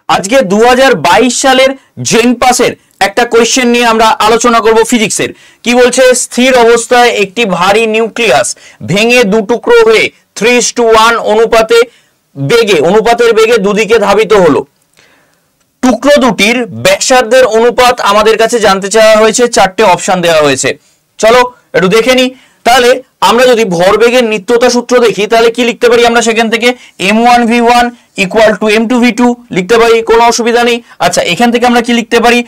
আজকে 2022 সালের জেন পাসের একটা কোয়েশ্চেন নিয়ে আমরা আলোচনা করব ফিজিক্সের। কি বলছে, স্থির অবস্থায় একটি ভারী নিউক্লিয়াস ভেঙে দু টুকরো হয়ে 3:1 অনুপাতের বেগে দুদিকে ধাবিত হলো। টুকরো দুটির ব্যাসার্ধের অনুপাত আমাদের কাছে জানতে চাওয়া হয়েছে, চারটে অপশন দেওয়া হয়েছে। চলো একটু দেখে নি। তাহলে আমরা যদি ভরবেগের নিত্যতা সূত্র দেখি তাহলে কি লিখতে পারি আমরা সেখান থেকে m1v1 ইকুয়াল টু m2v2 লিখতে পারি, কোনো অসুবিধা নেই। আচ্ছা, এখান থেকে আমরা কি লিখতে পারি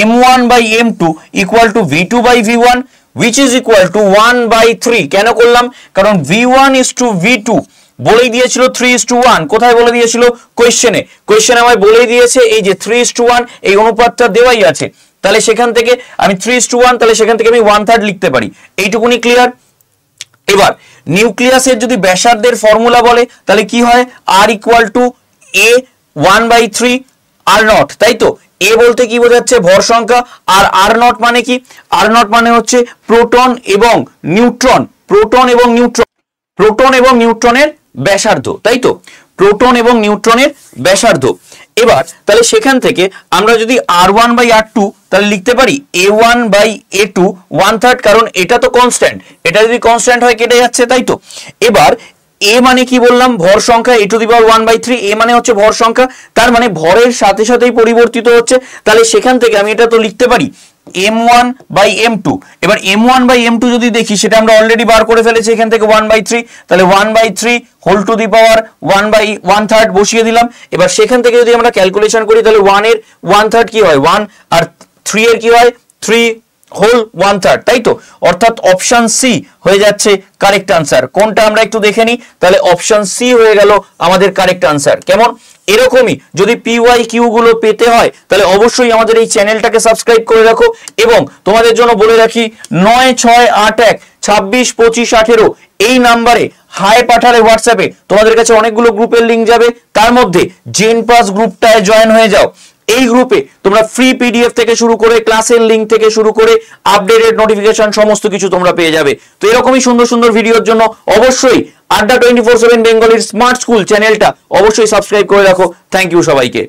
m1/m2 equal to v2/v1 which is equal to 1/3। কেন করলাম? কারণ v1:v2 বলেই দিয়েছিল 3:1। কোথায় বলে দিয়েছিল? কোয়েশ্চেনে আমায় বলেই দিয়েছে এই যে 3:1 এই অনুপাতটা দেওয়াই আছে। তাহলে সেখান থেকে আমি 3:1, তাহলে সেখান থেকে আমি 1/3 লিখতে পারি। এইটুকুনি ক্লিয়ার। এবার নিউক্লিয়াসের যদি ব্যাসার্ধের ফর্মুলা বলে তাহলে কি হয়, r equal to a 1/3 r0, তাই তো। এ বলতে কি বোঝাচ্ছে? ভর সংখ্যা। আর r0 মানে কি? r0 মানে হচ্ছে প্রোটন এবং নিউট্রনের ব্যাসার্ধ, তাই তো, প্রোটন এবং নিউট্রনের ব্যাসার্ধ। এবার তাহলে সেখান থেকে আমরা যদি r1/r2 তাহলে লিখতে পারি a1/a2 1/3, কারণ এটা তো কনস্ট্যান্ট, এটা যদি কনস্ট্যান্ট হয় কেটে যাচ্ছে, তাই তো। এবার a মানে কি বললাম? ভর সংখ্যা, a⁻1/3, a মানে হচ্ছে ভর সংখ্যা, তার মানে ভরের সাথে সাথেই পরিবর্তিত হচ্ছে। তাহলে সেখান থেকে আমি এটা তো লিখতে পারি m1/m2। এবার m1/m2 যদি দেখি সেটা আমরা অলরেডি বার করে ফেলেছি এখান থেকে 1/3, তাহলে 1/3 হোল টু দি পাওয়ার 1/1/3 বসিয়ে দিলাম। এবার সেখান থেকে যদি আমরা ক্যালকুলেশন করি তাহলে 1 এর 1/3 কি হয় 1, আর 3 এর কি হয় 3 হোল 1/3, তাই তো। অর্থাৎ অপশন সি হয়ে যাচ্ছে কারেক্ট আনসার। কোনটা আমরা একটু দেখে নিই। তাহলে অপশন সি হয়ে গেল আমাদের কারেক্ট আনসার। কেমন? এরকমই যদি PYQ গুলো পেতে হয় তাহলে অবশ্যই আমাদের এই চ্যানেলটাকে সাবস্ক্রাইব করে রাখো। এবং তোমাদের জন্য বলে রাখি 9681262518 এই নাম্বারে হাই পাঠালে হোয়াটসঅ্যাপে তোমাদের কাছে অনেকগুলো গ্রুপের লিঙ্ক যাবে, তার মধ্যে জেন পাস গ্রুপটায় জয়েন হয়ে যাও। এই গ্রুপে তোমরা ফ্রি PDF থেকে শুরু করে ক্লাসের লিঙ্ক থেকে শুরু করে আপডেটেড নোটিফিকেশন সমস্ত কিছু তোমরা পেয়ে যাবে। তো এরকমই সুন্দর সুন্দর ভিডিওর জন্য অবশ্যই আড্ডা 24/7 বেঙ্গলির স্মার্ট স্কুল চ্যানেলটা অবশ্যই সাবস্ক্রাইব করে রাখো। থ্যাংক ইউ সবাইকে।